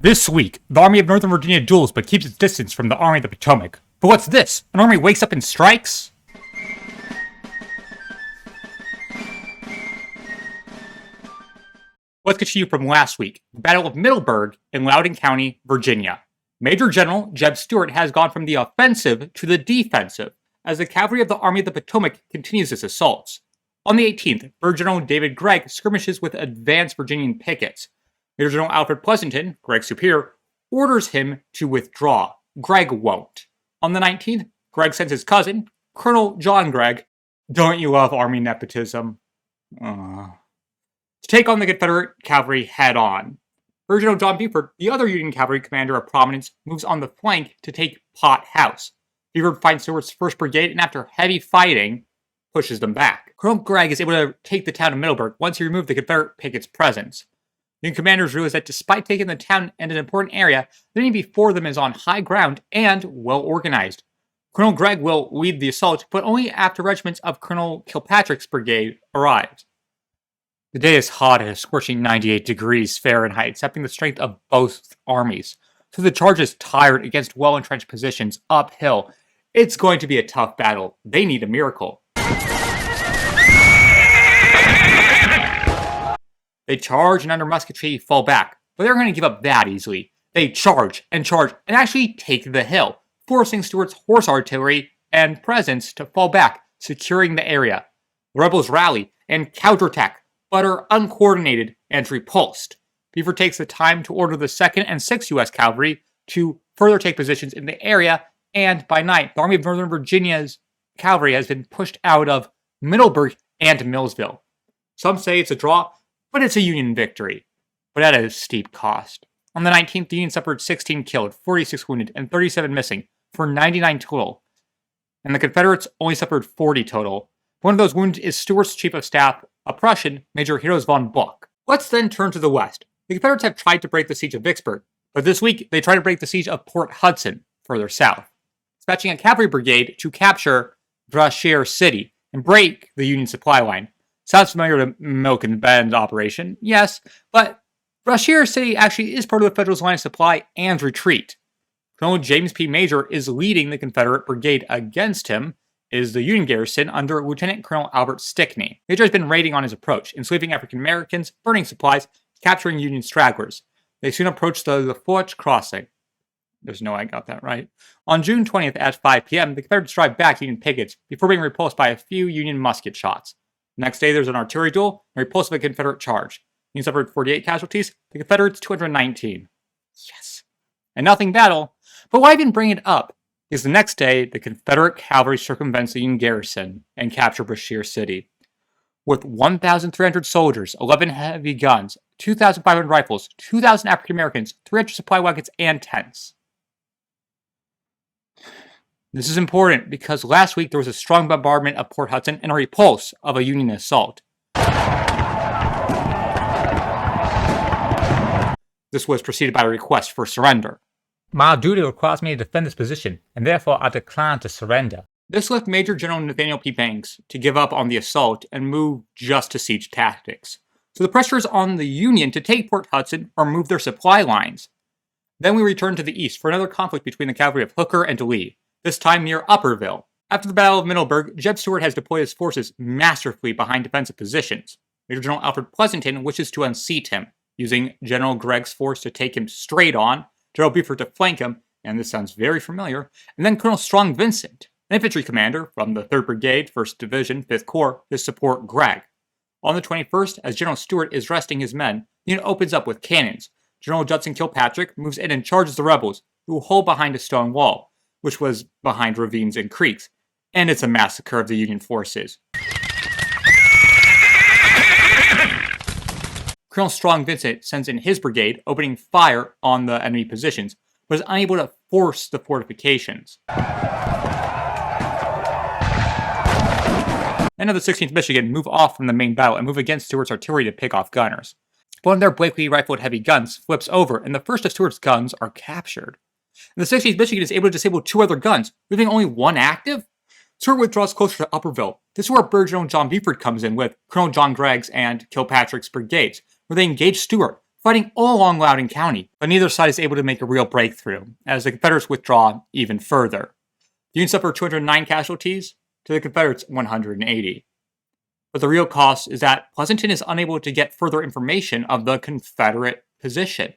This week, the Army of Northern Virginia duels but keeps its distance from the Army of the Potomac. But what's this? An army wakes up and strikes? Let's continue from last week, the Battle of Middleburg in Loudoun County, Virginia. Major General Jeb Stuart has gone from the offensive to the defensive as the cavalry of the Army of the Potomac continues its assaults. On the 18th, Brigadier General David Gregg skirmishes with advanced Virginian pickets. Major General Alfred Pleasanton, Gregg's superior, orders him to withdraw. Gregg won't. On the 19th, Gregg sends his cousin, Colonel John Gregg, don't you love Army nepotism, to take on the Confederate cavalry head-on. Brigadier General John Buford, the other Union cavalry commander of prominence, moves on the flank to take Pot House. Buford finds Stuart's 1st Brigade and after heavy fighting, pushes them back. Colonel Gregg is able to take the town of Middleburg once he removed the Confederate picket's presence. Union commanders realize that despite taking the town and an important area, the enemy before them is on high ground and well organized. Colonel Gregg will lead the assault, but only after regiments of Colonel Kilpatrick's brigade arrives. The day is hot at a scorching 98 degrees Fahrenheit, sapping the strength of both armies. So the charge is tired against well-entrenched positions uphill. It's going to be a tough battle. They need a miracle. They charge and under musketry fall back, but they're going to give up that easily. They charge and actually take the hill, forcing Stuart's horse artillery and presence to fall back, securing the area. The rebels rally and counterattack, but are uncoordinated and repulsed. Buford takes the time to order the 2nd and 6th U.S. Cavalry to further take positions in the area, and by night, the Army of Northern Virginia's cavalry has been pushed out of Middleburg and Millsville. Some say it's a draw, but it's a Union victory, but at a steep cost. On the 19th, the Union suffered 16 killed, 46 wounded, and 37 missing, for 99 total. And the Confederates only suffered 40 total. One of those wounded is Stuart's chief of staff, a Prussian, Major Heroes von Buch. Let's then turn to the west. The Confederates have tried to break the siege of Vicksburg, but this week they try to break the siege of Port Hudson, further south, dispatching a cavalry brigade to capture Brashear City and break the Union supply line. Sounds familiar to Milk and Bend operation, yes, but Brashear City actually is part of the Federals' line of supply and retreat. Colonel James P. Major is leading the Confederate brigade. Against him is the Union garrison under Lieutenant Colonel Albert Stickney. Major has been raiding on his approach, enslaving African Americans, burning supplies, capturing Union stragglers. They soon approach the Forge Crossing. There's no I got that right. On June 20th at 5 p.m., the Confederates drive back Union pickets before being repulsed by a few Union musket shots. The next day, there's an artillery duel and repulse of a Confederate charge. Union suffered 48 casualties, the Confederates 219. Yes. A nothing battle, but why even bring it up? Because the next day, the Confederate cavalry circumvents the Union garrison and capture Brashear City. With 1,300 soldiers, 11 heavy guns, 2,500 rifles, 2,000 African Americans, 300 supply wagons, and tents. This is important because last week there was a strong bombardment of Port Hudson and a repulse of a Union assault. This was preceded by a request for surrender. My duty requires me to defend this position, and therefore I decline to surrender. This left Major General Nathaniel P. Banks to give up on the assault and move just to siege tactics. So the pressure is on the Union to take Port Hudson or move their supply lines. Then we return to the east for another conflict between the cavalry of Hooker and Lee, this time near Upperville. After the Battle of Middleburg, Jeb Stuart has deployed his forces masterfully behind defensive positions. Major General Alfred Pleasanton wishes to unseat him, using General Gregg's force to take him straight on, General Buford to flank him, and this sounds very familiar, and then Colonel Strong Vincent, an infantry commander from the 3rd Brigade, 1st Division, 5th Corps, to support Gregg. On the 21st, as General Stuart is resting his men, the unit opens up with cannons. General Judson Kilpatrick moves in and charges the rebels, who hold behind a stone wall, which was behind ravines and creeks, and it's a massacre of the Union forces. Colonel Strong Vincent sends in his brigade, opening fire on the enemy positions, but is unable to force the fortifications. Men of the 16th Michigan move off from the main battle and move against Stuart's artillery to pick off gunners. One of their Blakely rifled heavy guns flips over, and the first of Stuart's guns are captured. And the 16th Michigan is able to disable 2 other guns, leaving only 1 active? Stuart withdraws closer to Upperville. This is where Brigadier General John Buford comes in with Colonel John Gregg's and Kilpatrick's brigades, where they engage Stuart, fighting all along Loudoun County, but neither side is able to make a real breakthrough, as the Confederates withdraw even further. The Union suffer 209 casualties, to the Confederates 180. But the real cost is that Pleasanton is unable to get further information of the Confederate position.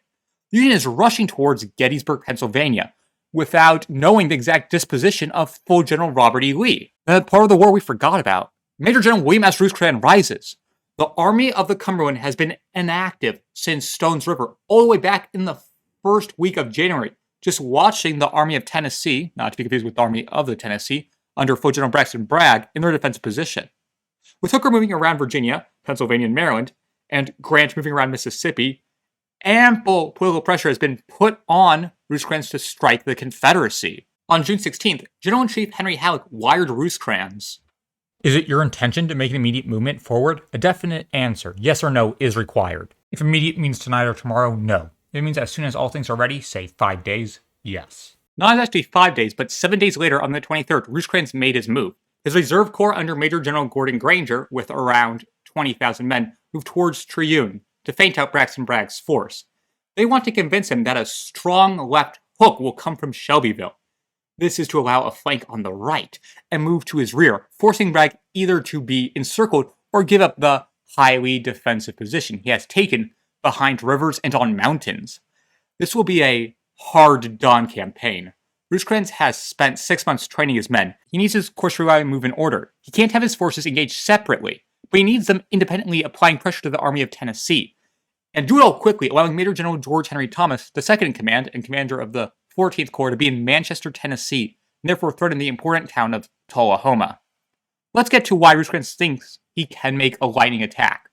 The Union is rushing towards Gettysburg, Pennsylvania, without knowing the exact disposition of full General Robert.E.Lee, the part of the war we forgot about. Major General William S. Rosecrans rises. The Army of the Cumberland has been inactive since Stone's River, all the way back in the first week of January, just watching the Army of Tennessee, not to be confused with the Army of the Tennessee, under full General Braxton Bragg in their defensive position. With Hooker moving around Virginia, Pennsylvania, and Maryland, and Grant moving around Mississippi, ample political pressure has been put on Rosecrans to strike the Confederacy. On June 16th, General-in-Chief Henry Halleck wired Rosecrans. Is it your intention to make an immediate movement forward? A definite answer, yes or no, is required. If immediate means tonight or tomorrow, no. If it means as soon as all things are ready, say 5 days, yes. Not actually 5 days, but 7 days later on the 23rd, Rosecrans made his move. His reserve corps under Major General Gordon Granger, with around 20,000 men, moved towards Trioune to feint out Braxton Bragg's force. They want to convince him that a strong left hook will come from Shelbyville. This is to allow a flank on the right and move to his rear, forcing Bragg either to be encircled or give up the highly defensive position he has taken behind rivers and on mountains. This will be a hard-done campaign. Rosecrans has spent 6 months training his men. He needs his course reliable move in order. He can't have his forces engaged separately, but he needs them independently applying pressure to the Army of Tennessee. And do it all quickly, allowing Major General George Henry Thomas, the second in command and commander of the 14th Corps, to be in Manchester, Tennessee, and therefore threaten the important town of Tullahoma. Let's get to why Rosecrans thinks he can make a lightning attack.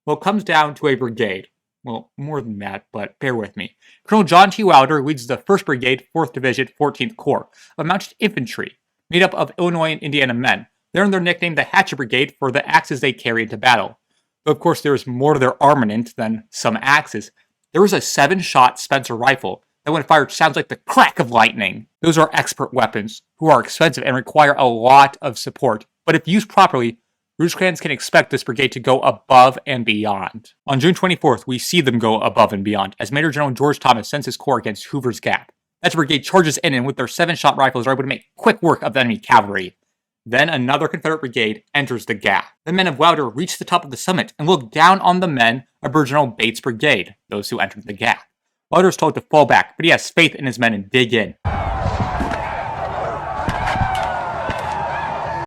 Well, it comes down to a brigade. Well, more than that, but bear with me. Colonel John T. Wilder leads the 1st Brigade, 4th Division, 14th Corps, of mounted infantry, made up of Illinois and Indiana men. They earned their nickname the Hatchet Brigade for the axes they carry into battle. Though, of course, there is more to their armament than some axes. There was a 7-shot Spencer rifle that when fired sounds like the crack of lightning. Those are expert weapons, who are expensive and require a lot of support, but if used properly, Rosecrans can expect this brigade to go above and beyond. On June 24th, we see them go above and beyond, as Major General George Thomas sends his corps against Hoover's Gap. That brigade charges in and with their 7-shot rifles are able to make quick work of the enemy cavalry. Then another Confederate brigade enters the gap. The men of Wilder reach the top of the summit and look down on the men of General Bates' brigade, those who entered the gap. Wilder is told to fall back, but he has faith in his men and dig in.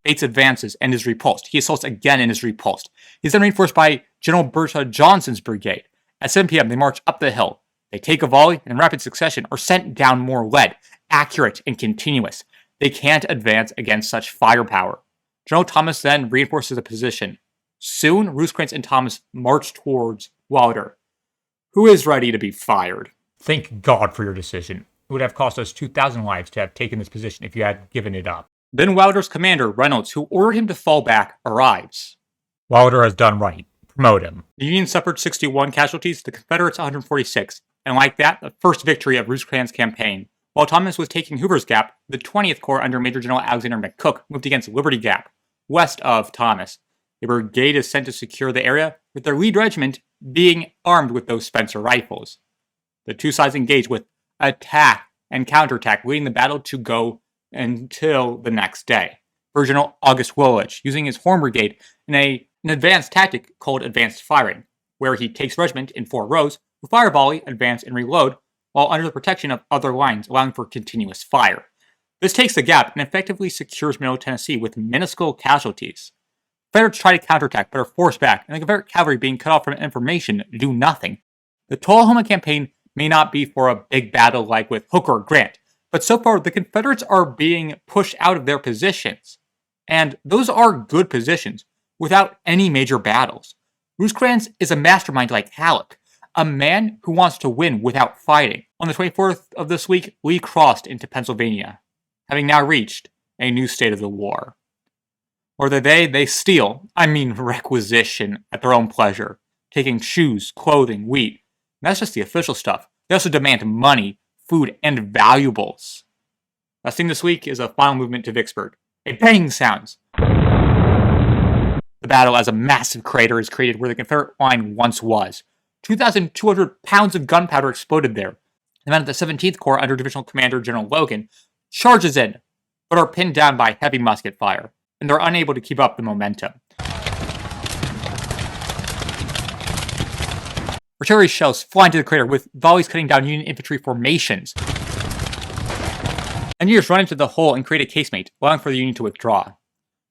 Bates advances and is repulsed. He assaults again and is repulsed. He is then reinforced by General Bertha Johnson's brigade. At 7 p.m., they march up the hill. They take a volley and in rapid succession are sent down more lead, accurate and continuous. They can't advance against such firepower. General Thomas then reinforces the position. Soon, Rosecrans and Thomas march towards Wilder, who is ready to be fired. Thank God for your decision. It would have cost us 2,000 lives to have taken this position if you had given it up. Then Wilder's commander, Reynolds, who ordered him to fall back, arrives. Wilder has done right. Promote him. The Union suffered 61 casualties, the Confederates 146, and like that, the first victory of Rosecrans' campaign. While Thomas was taking Hoover's Gap, the 20th Corps under Major General Alexander McCook moved against Liberty Gap, west of Thomas. A brigade is sent to secure the area, with their lead regiment being armed with those Spencer rifles. The two sides engage with attack and counterattack, leading the battle to go until the next day. For General August Woolwich, using his Horn Brigade in an advanced tactic called advanced firing, where he takes regiment in 4 rows, will fire volley, advance, and reload, while under the protection of other lines, allowing for continuous fire. This takes the gap and effectively secures Middle Tennessee with minuscule casualties. Confederates try to counterattack, but are forced back, and the Confederate cavalry being cut off from information do nothing. The Tullahoma campaign may not be for a big battle like with Hooker or Grant, but so far the Confederates are being pushed out of their positions. And those are good positions, without any major battles. Rosecrans is a mastermind like Halleck, a man who wants to win without fighting. On the 24th of this week, Lee crossed into Pennsylvania, having now reached a new state of the war. Or they steal, requisition at their own pleasure, taking shoes, clothing, wheat. And that's just the official stuff. They also demand money, food, and valuables. Last thing this week is a final movement to Vicksburg. A bang sounds. The battle as a massive crater is created where the Confederate line once was. 2,200 pounds of gunpowder exploded there. The men of the 17th Corps under Divisional Commander General Logan charges in, but are pinned down by heavy musket fire, and they're unable to keep up the momentum. Artillery shells fly into the crater with volleys cutting down Union infantry formations. Engineers run into the hole and create a casemate, allowing for the Union to withdraw.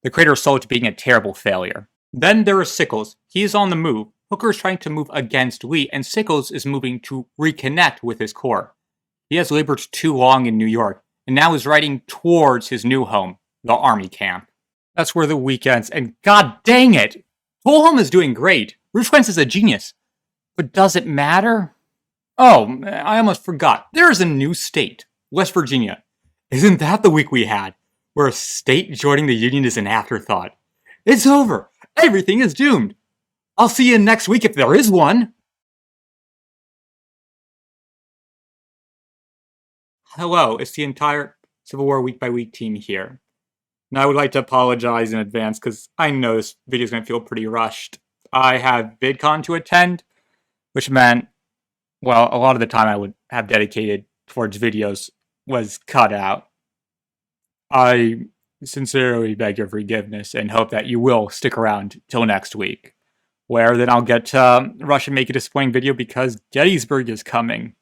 The crater is sold to being a terrible failure. Then there is Sickles. He is on the move. Hooker is trying to move against Lee, and Sickles is moving to reconnect with his corps. He has labored too long in New York, and now is riding towards his new home, the Army camp. That's where the week ends, and god dang it! Tolholm is doing great. Rosecrans is a genius. But does it matter? Oh, I almost forgot. There is a new state, West Virginia. Isn't that the week we had, where a state joining the Union is an afterthought? It's over. Everything is doomed. I'll see you next week if there is one. Hello, it's the entire Civil War Week by Week team here. Now I would like to apologize in advance because I know this video is going to feel pretty rushed. I have VidCon to attend, which meant, well, a lot of the time I would have dedicated towards videos was cut out. I sincerely beg your forgiveness and hope that you will stick around till next week, where then I'll get to rush and make a disappointing video because Gettysburg is coming.